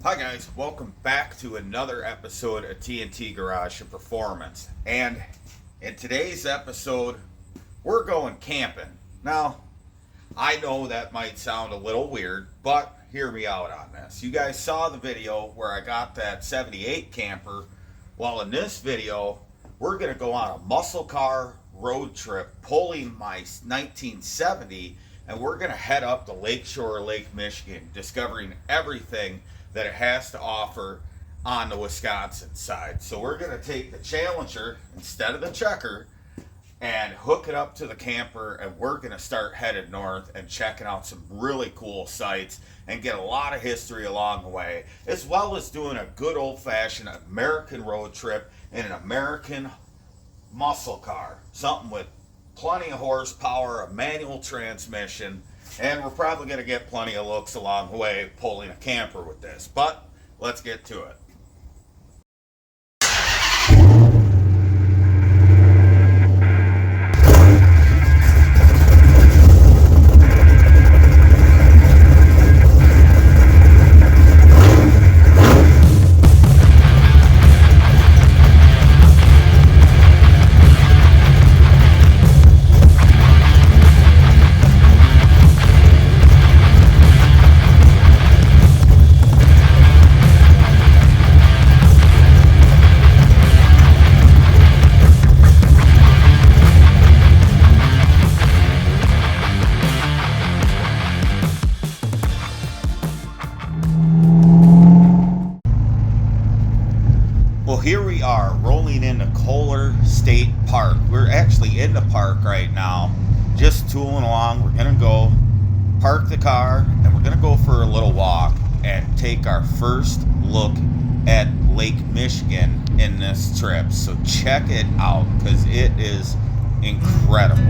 Hi guys, welcome back to another episode of T.N.T. Garage and Performance. And in today's episode, we're going camping. Now, I know that might sound a little weird, but hear me out on this. You guys saw the video where I got that 78 camper. Well, in this video, we're going to go on a muscle car road trip pulling my 1970, and we're going to head up the lakeshore of Lake Michigan, discovering everything that it has to offer on the Wisconsin side. So we're going to take the Challenger instead of the Checker and hook it up to the camper, and we're going to start headed north and checking out some really cool sites and get a lot of history along the way, as well as doing a good old-fashioned American road trip in an American muscle car, something with plenty of horsepower, a manual transmission, and we're probably going to get plenty of looks along the way pulling a camper with this. But let's get to it. Here we are rolling into Kohler State Park. We're actually in the park right now, just tooling along. We're gonna go park the car and we're gonna go for a little walk and take our first look at Lake Michigan in this trip. So check it out because it is incredible.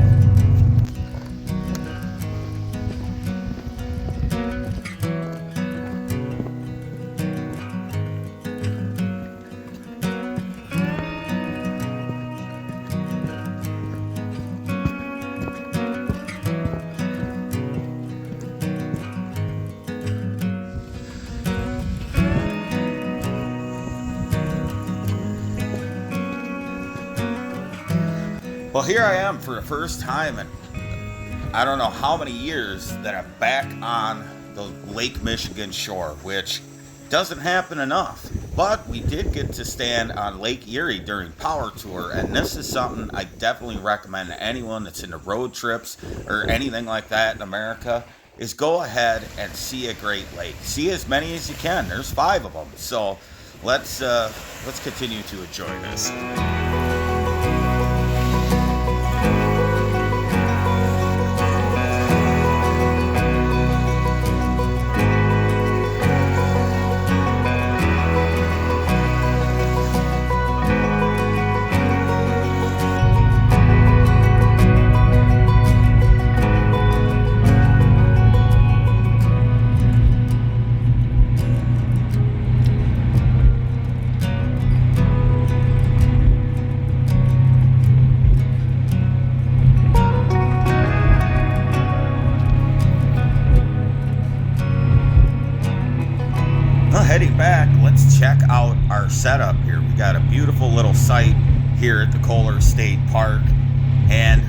Well, here I am for the first time in I don't know how many years that I'm back on the Lake Michigan shore, which doesn't happen enough. But we did get to stand on Lake Erie during Power Tour, and this is something I definitely recommend to anyone that's into road trips or anything like that in America, is go ahead and see a Great Lake. See as many as you can. There's 5 of them. So let's continue to enjoy this. Heading back, let's check out our setup here. We got a beautiful little site here at the Kohler State Park, and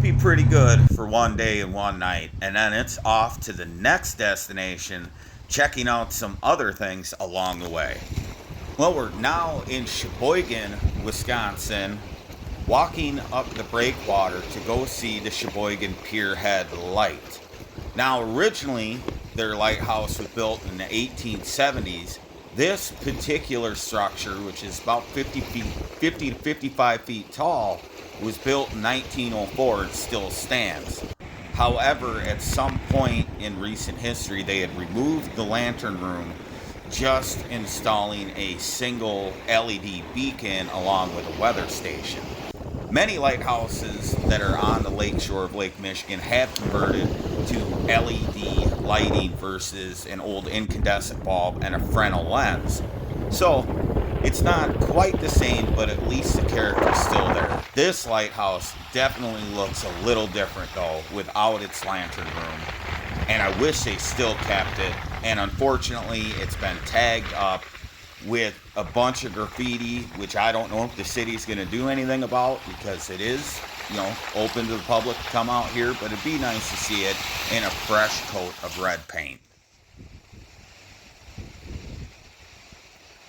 be pretty good for one day and one night, and then it's off to the next destination, checking out some other things along the way. Well, we're now in Sheboygan, Wisconsin, walking up the breakwater to go see the Sheboygan Pierhead Light. Now, originally their lighthouse was built in the 1870s. This particular structure, which is about 50 to 55 feet tall, was built in 1904 and still stands. However, at some point in recent history, they had removed the lantern room, just installing a single LED beacon along with a weather station. Many lighthouses that are on the lakeshore of Lake Michigan have converted to LED lighting versus an old incandescent bulb and a Fresnel lens. So it's not quite the same, but at least the character's still there. This lighthouse definitely looks a little different though, without its lantern room. and I wish they still kept it. And unfortunately, it's been tagged up with a bunch of graffiti, which I don't know if the city's going to do anything about, because it is, open to the public to come out here. But it'd be nice to see it in a fresh coat of red paint.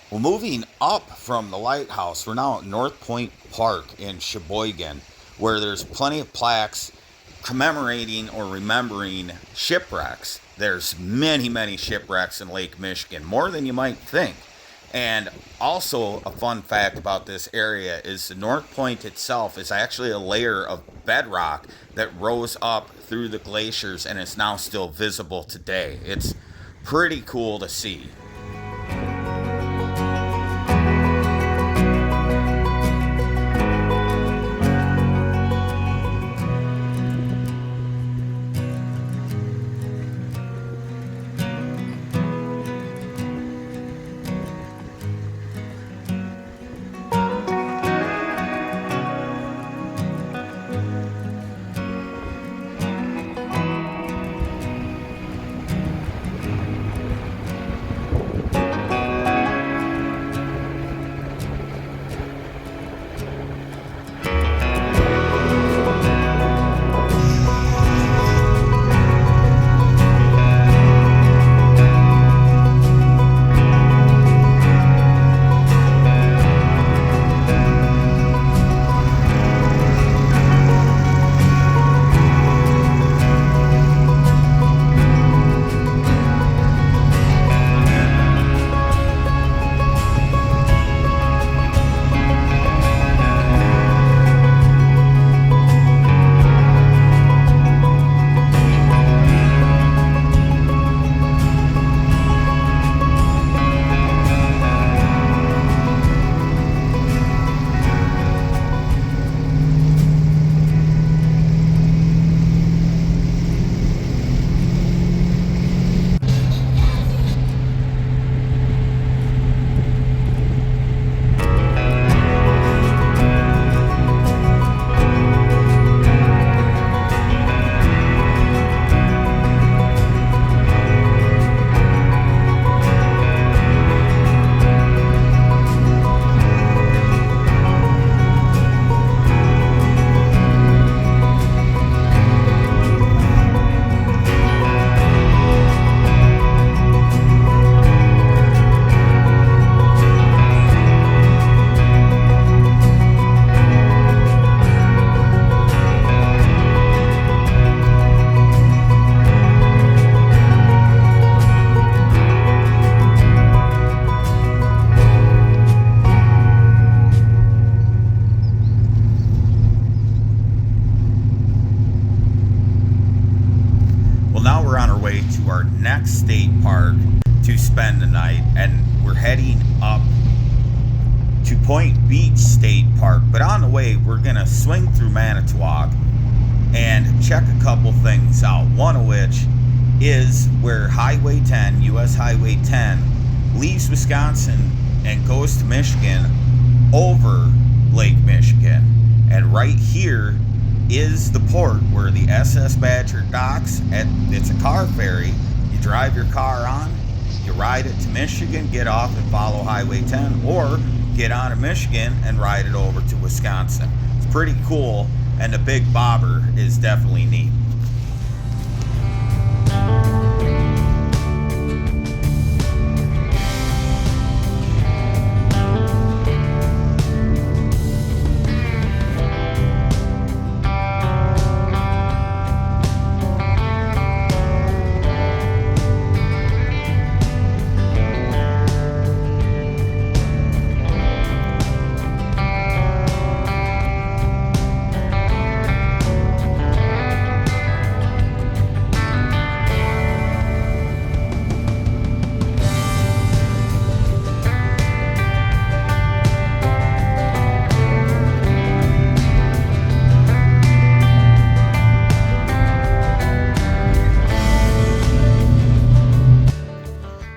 Well, moving up from the lighthouse, we're now at North Point Park in Sheboygan, where there's plenty of plaques commemorating or remembering shipwrecks. There's many, many shipwrecks in Lake Michigan, more than you might think. And also, a fun fact about this area is the North Point itself is actually a layer of bedrock that rose up through the glaciers and is now still visible today. It's pretty cool to see. Next state park to spend the night, and we're heading up to Point Beach State Park. But on the way, we're gonna swing through Manitowoc and check a couple things out. One of which is where Highway 10, US Highway 10, leaves Wisconsin and goes to Michigan over Lake Michigan. And right here is the port where the SS Badger docks. It's a car ferry. You drive your car on, you ride it to Michigan, get off and follow Highway 10, or get on to Michigan and ride it over to Wisconsin. It's pretty cool, and the big bobber is definitely neat.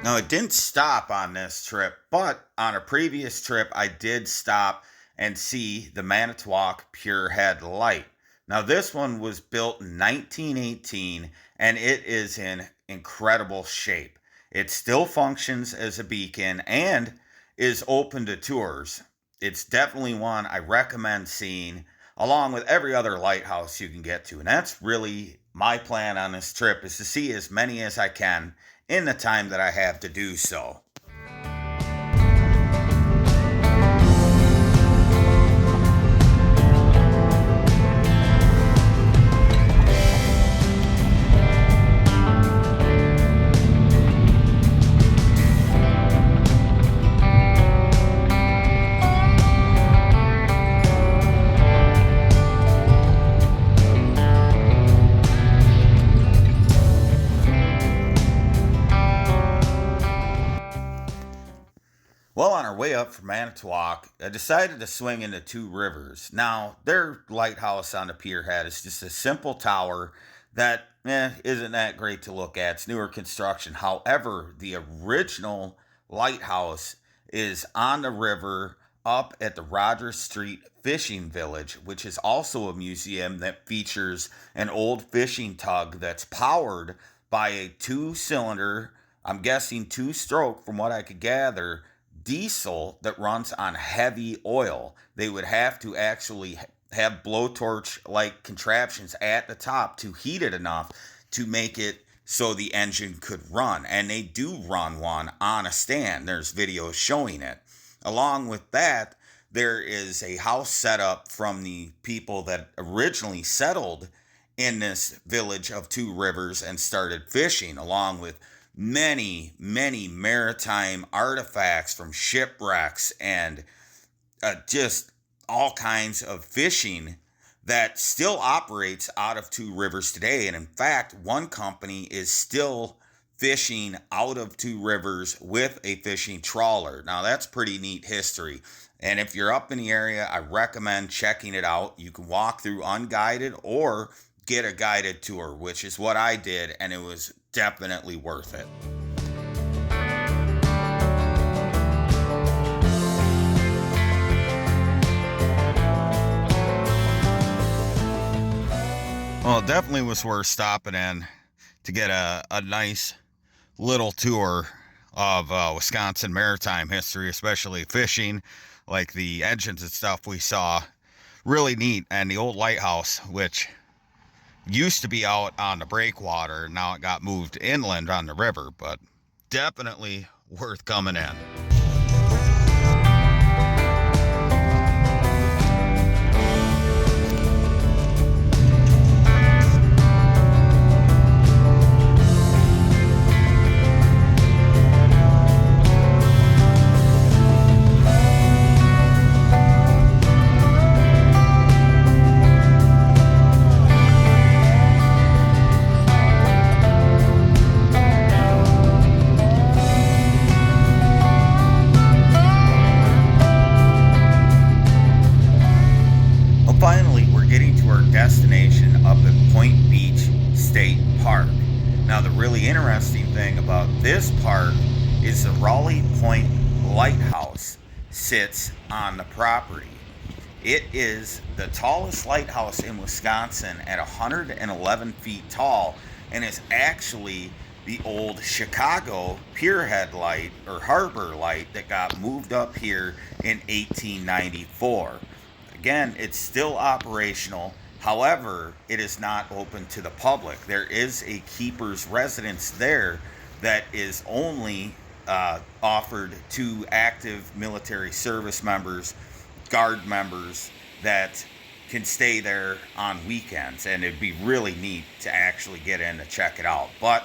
Now, it didn't stop on this trip, but on a previous trip, I did stop and see the Manitowoc Pierhead Light. Now, this one was built in 1918, and it is in incredible shape. It still functions as a beacon and is open to tours. It's definitely one I recommend seeing, along with every other lighthouse you can get to. And that's really my plan on this trip, is to see as many as I can in the time that I have to do so. Well, on our way up from Manitowoc, I decided to swing into Two Rivers. Now, their lighthouse on the Pierhead is just a simple tower that isn't that great to look at. It's newer construction. However, the original lighthouse is on the river up at the Rogers Street Fishing Village, which is also a museum that features an old fishing tug that's powered by a two-cylinder, I'm guessing two-stroke from what I could gather, diesel that runs on heavy oil. They would have to actually have blowtorch like contraptions at the top to heat it enough to make it so the engine could run. And they do run one on a stand. There's videos showing it. Along with that, there is a house set up from the people that originally settled in this village of Two Rivers and started fishing, along with many, many maritime artifacts from shipwrecks and just all kinds of fishing that still operates out of Two Rivers today. And in fact, one company is still fishing out of Two Rivers with a fishing trawler. Now, that's pretty neat history. And if you're up in the area, I recommend checking it out. You can walk through unguided or get a guided tour, which is what I did, and it was definitely worth it. Well, it definitely was worth stopping in to get a nice little tour of Wisconsin maritime history, especially fishing, like the engines and stuff we saw. Really neat. And the old lighthouse, which used to be out on the breakwater, now it got moved inland on the river, but definitely worth coming in. Finally, we're getting to our destination up at Point Beach State Park. Now, the really interesting thing about this park is the Rawley Point Lighthouse sits on the property. It is the tallest lighthouse in Wisconsin at 111 feet tall, and is actually the old Chicago Pierhead Light or Harbor Light that got moved up here in 1894. Again, it's still operational. However, it is not open to the public. There is a keeper's residence there that is only offered to active military service members, guard members that can stay there on weekends. And it'd be really neat to actually get in to check it out. But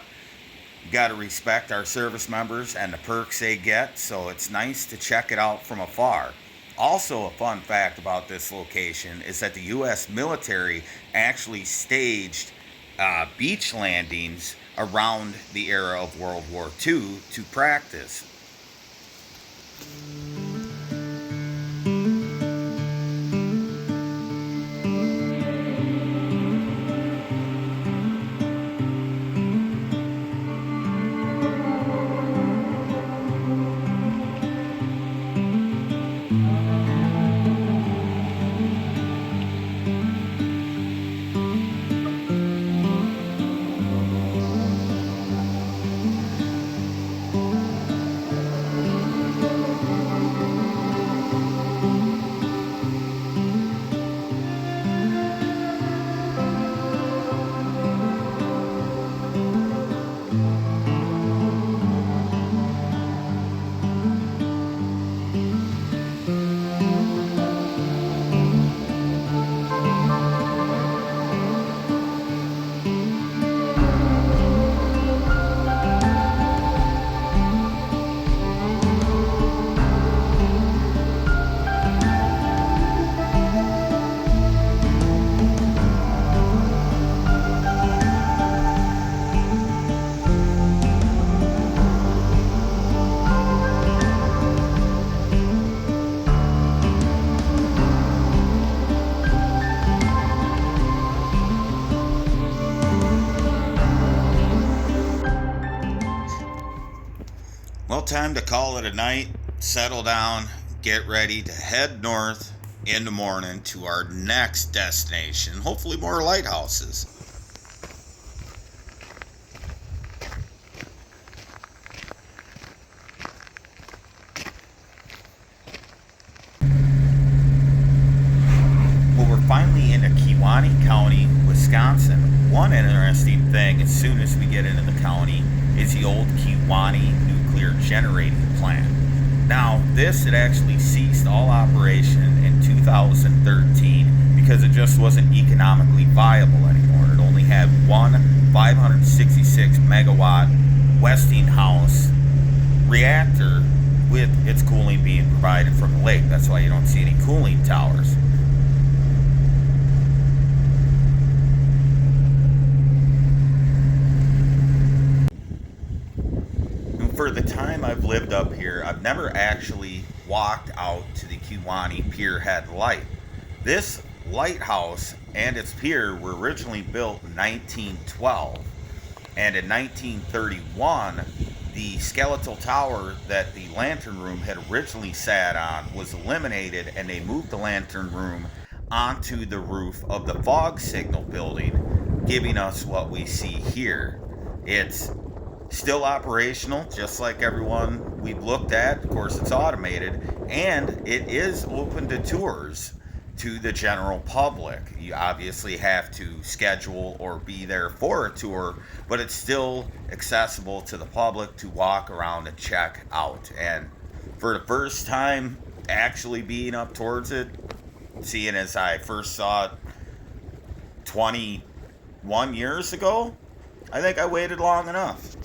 you got to respect our service members and the perks they get, so it's nice to check it out from afar. Also, a fun fact about this location is that the U.S. military actually staged beach landings around the era of World War II to practice. time to call it a night, settle down, get ready to head north in the morning to our next destination. Hopefully more lighthouses. Well, we're finally into Kewaunee County, Wisconsin. One interesting thing as soon as we get into the county is the old Kewaunee nuclear generating plant. Now, this had actually ceased all operation in 2013 because it just wasn't economically viable anymore. It only had one 566 megawatt Westinghouse reactor with its cooling being provided from the lake. That's why you don't see any cooling towers. For the time I've lived up here, I've never actually walked out to the Kewaunee Pierhead Light. This lighthouse and its pier were originally built in 1912, and in 1931, the skeletal tower that the lantern room had originally sat on was eliminated, and they moved the lantern room onto the roof of the fog signal building, giving us what we see here. It's still operational, just like everyone we've looked at. Of course, it's automated, and it is open to tours to the general public. You obviously have to schedule or be there for a tour, but it's still accessible to the public to walk around and check out. And for the first time actually being up towards it, seeing as I first saw it 21 years ago, I think I waited long enough.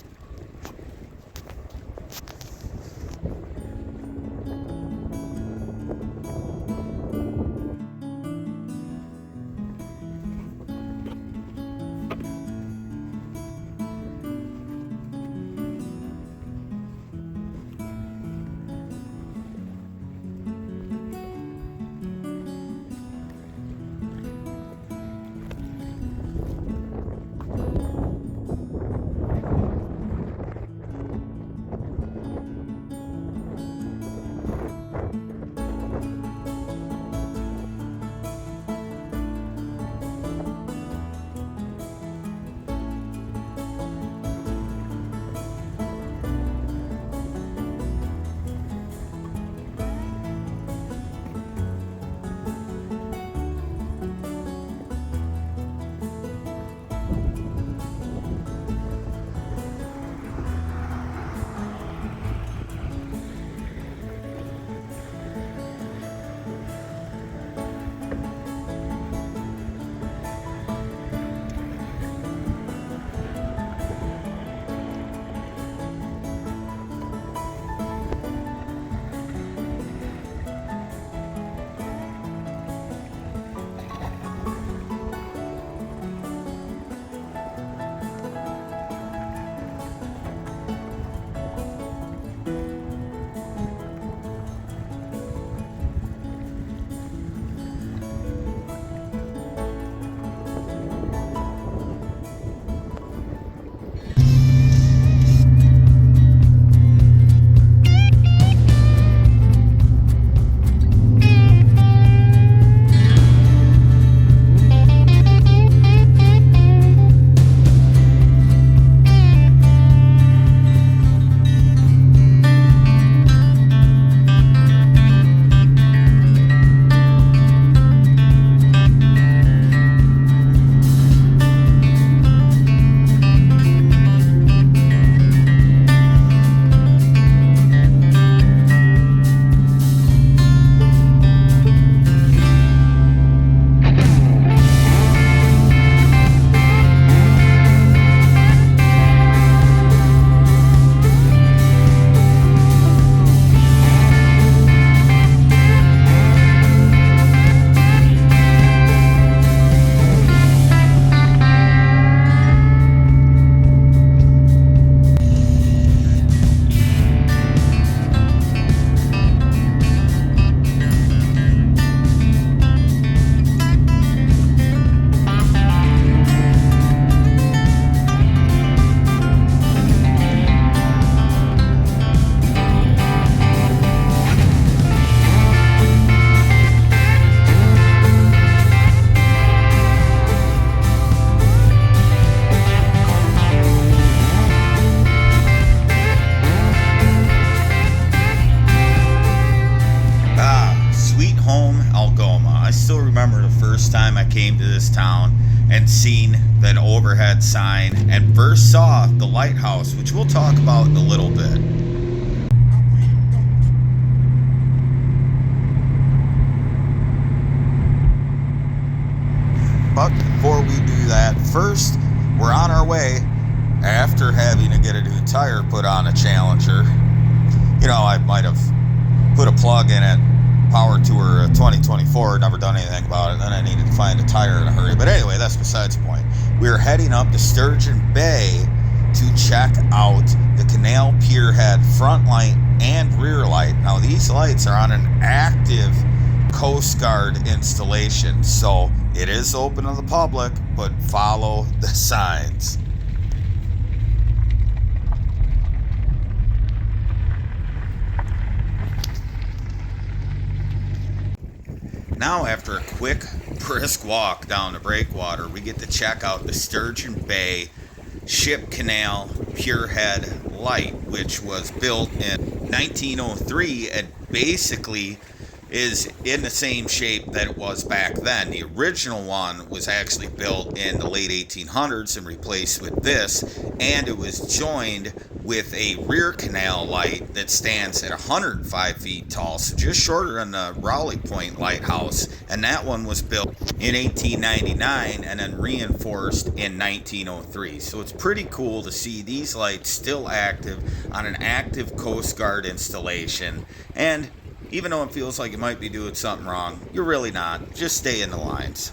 came to this town and seen that overhead sign and first saw the lighthouse, which we'll talk about in a little bit. But before we do that, first, we're on our way after having to get a new tire put on a Challenger. You know, I might have put a plug in it, Power Tour 2024, never done anything about it, then I needed to find a tire in a hurry. But anyway, that's besides the point. We're heading up to Sturgeon Bay to check out the Canal Pierhead front light and rear light. Now, these lights are on an active Coast Guard installation, so it is open to the public, but follow the signs. Now, after a quick, brisk walk down the breakwater, we get to check out the Sturgeon Bay Ship Canal Pierhead Light, which was built in 1903 and basically is in the same shape that it was back then. The original one was actually built in the late 1800s and replaced with this, and it was joined with a rear canal light that stands at 105 feet tall, so just shorter than the Rawley Point Lighthouse, and that one was built in 1899 and then reinforced in 1903. So it's pretty cool to see these lights still active on an active Coast Guard installation, and even though it feels like you might be doing something wrong, you're really not. Just stay in the lines.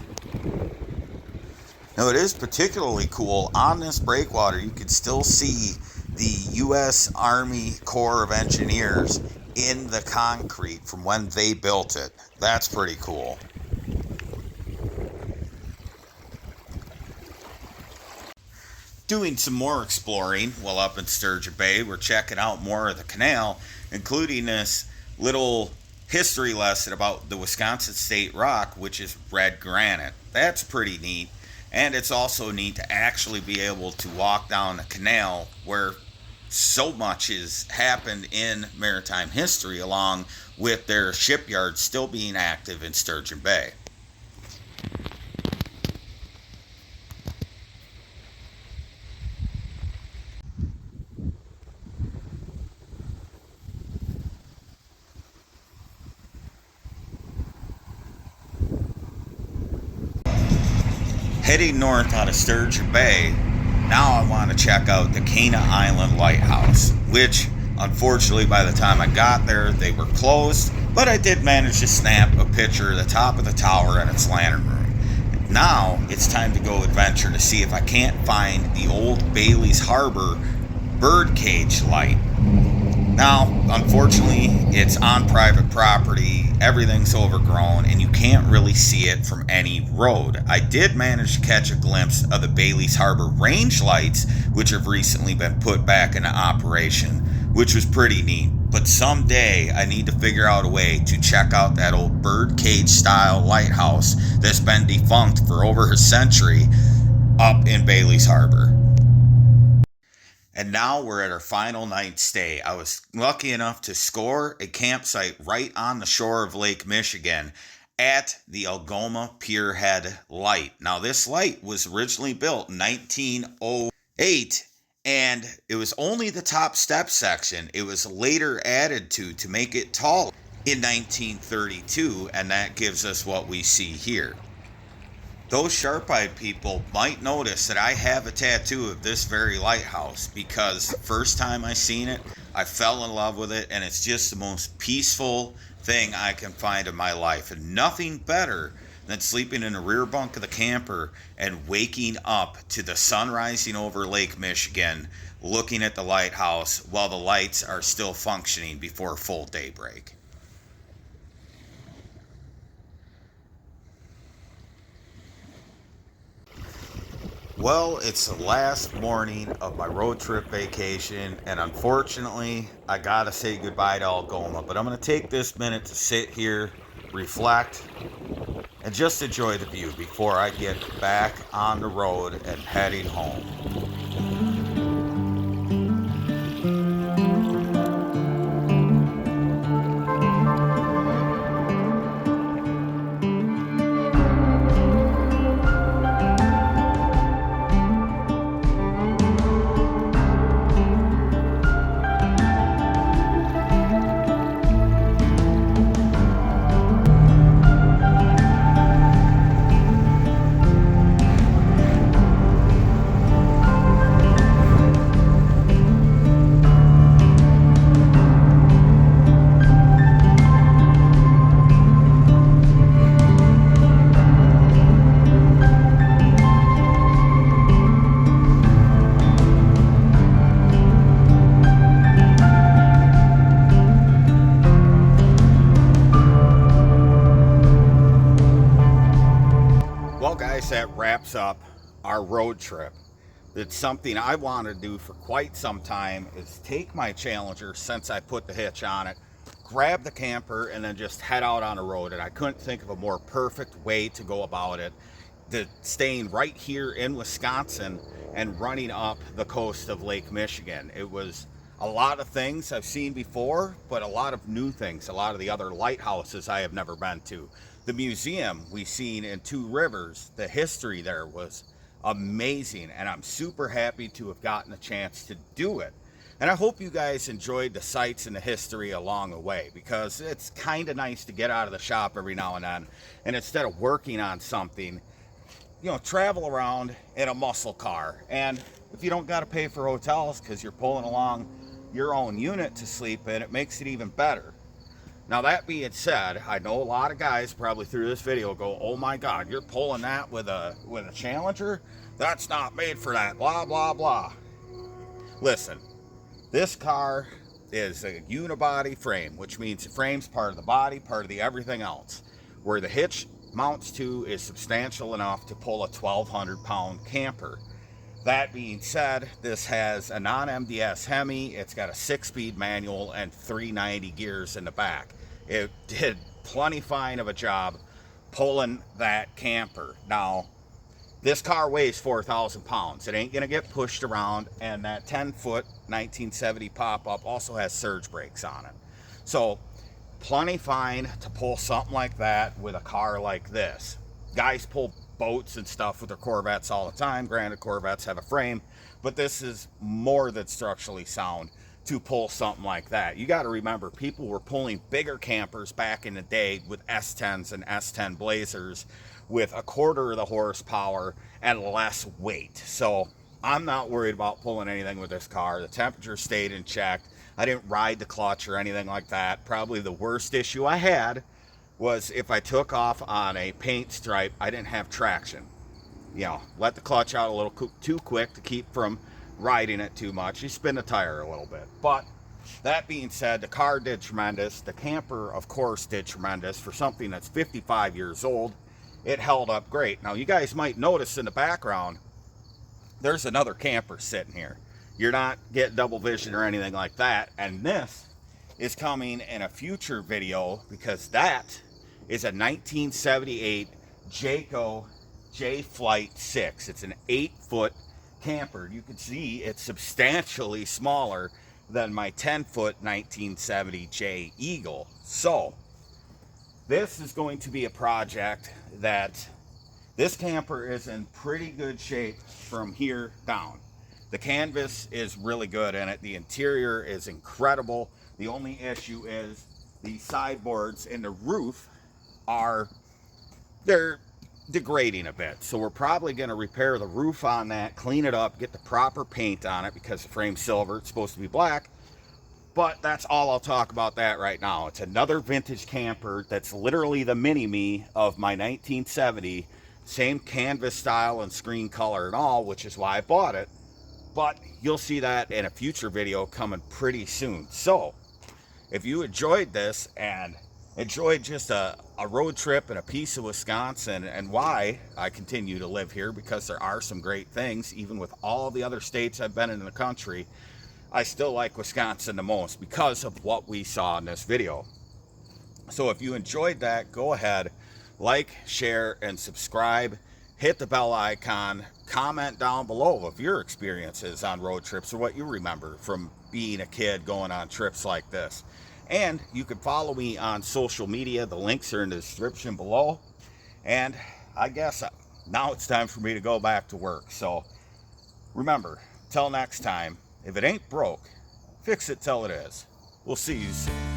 Now, it is particularly cool. On this breakwater, you can still see the U.S. Army Corps of Engineers in the concrete from when they built it. That's pretty cool. Doing some more exploring while up in Sturgeon Bay, we're checking out more of the canal, including this little history lesson about the Wisconsin State Rock, which is red granite. That's pretty neat. And it's also neat to actually be able to walk down the canal where so much has happened in maritime history, along with their shipyards still being active in Sturgeon Bay. Heading north out of Sturgeon Bay, now I want to check out the Cana Island Lighthouse, which unfortunately by the time I got there they were closed, but I did manage to snap a picture of the top of the tower and its lantern room. Now it's time to go adventure to see if I can't find the old Bailey's Harbor birdcage light. Now, unfortunately, it's on private property, everything's overgrown, and you can't really see it from any road. I did manage to catch a glimpse of the Bailey's Harbor range lights, which have recently been put back into operation, which was pretty neat. But someday, I need to figure out a way to check out that old birdcage-style lighthouse that's been defunct for over a century up in Bailey's Harbor. And now we're at our final night stay. I was lucky enough to score a campsite right on the shore of Lake Michigan at the Algoma Pierhead Light. Now, this light was originally built in 1908, and it was only the top step section. It was later added to make it tall in 1932, and that gives us what we see here. Those sharp-eyed people might notice that I have a tattoo of this very lighthouse, because first time I seen it, I fell in love with it, and it's just the most peaceful thing I can find in my life. And nothing better than sleeping in the rear bunk of the camper and waking up to the sun rising over Lake Michigan, looking at the lighthouse while the lights are still functioning before full daybreak. Well, it's the last morning of my road trip vacation, and unfortunately, I gotta say goodbye to Algoma, but I'm gonna take this minute to sit here, reflect, and just enjoy the view before I get back on the road and heading home. that wraps up our road trip. It's something I want to do for quite some time, is take my Challenger, since I put the hitch on it, grab the camper, and then just head out on the road. And I couldn't think of a more perfect way to go about it, than staying right here in Wisconsin and running up the coast of Lake Michigan. It was a lot of things I've seen before, but a lot of new things, a lot of the other lighthouses I have never been to. The museum we seen in Two Rivers, the history there was amazing, and I'm super happy to have gotten a chance to do it. And I hope you guys enjoyed the sights and the history along the way, because it's kind of nice to get out of the shop every now and then, and instead of working on something, you know, travel around in a muscle car. And if you don't got to pay for hotels because you're pulling along your own unit to sleep in, it makes it even better. Now, that being said, I know a lot of guys probably through this video go, oh my God, you're pulling that with a Challenger? That's not made for that, blah, blah, blah. Listen, this car is a unibody frame, which means the frame's part of the body, part of the everything else. Where the hitch mounts to is substantial enough to pull a 1,200-pound camper. That being said, this has a non-MDS Hemi. It's got a 6-speed manual and 390 gears in the back. It did plenty fine of a job pulling that camper. Now, this car weighs 4,000 pounds. It ain't gonna get pushed around, and that 10-foot 1970 pop-up also has surge brakes on it. So, plenty fine to pull something like that with a car like this. Guys pull boats and stuff with their Corvettes all the time. Granted, Corvettes have a frame, but this is more than structurally sound to pull something like that. You got to remember, people were pulling bigger campers back in the day with S10s and S10 Blazers with a quarter of the horsepower and less weight. So I'm not worried about pulling anything with this car. The temperature stayed in check. I didn't ride the clutch or anything like that. Probably the worst issue I had was if I took off on a paint stripe, I didn't have traction. You know, let the clutch out a little too quick to keep from riding it too much. You spin the tire a little bit. But that being said, the car did tremendous. The camper, of course, did tremendous. For something that's 55 years old, it held up great. Now, you guys might notice in the background, there's another camper sitting here. You're not getting double vision or anything like that. And this is coming in a future video, because that is a 1978 Jayco J-Flight 6. It's an 8-foot camper. You can see it's substantially smaller than my 10-foot 1970 J Eagle. So this is going to be a project that this camper is in pretty good shape from here down. The canvas is really good in it. The interior is incredible. The only issue is the sideboards and the roof they're degrading a bit. So we're probably going to repair the roof on that, clean it up, get the proper paint on it, because the frame's silver, it's supposed to be black. But that's all I'll talk about that right now. It's another vintage camper that's literally the mini-me of my 1970, same canvas style and screen color and all, which is why I bought it. But you'll see that in a future video coming pretty soon. So if you enjoyed this and enjoyed just a road trip and a piece of Wisconsin, and why I continue to live here, because there are some great things, even with all the other states I've been in the country, I still like Wisconsin the most because of what we saw in this video. So if you enjoyed that, go ahead, like, share, and subscribe. Hit the bell icon. Comment down below of your experiences on road trips or what you remember from being a kid going on trips like this. And you can follow me on social media. The links are in the description below. And I guess now it's time for me to go back to work. So remember, till next time, if it ain't broke, fix it till it is. We'll see you soon.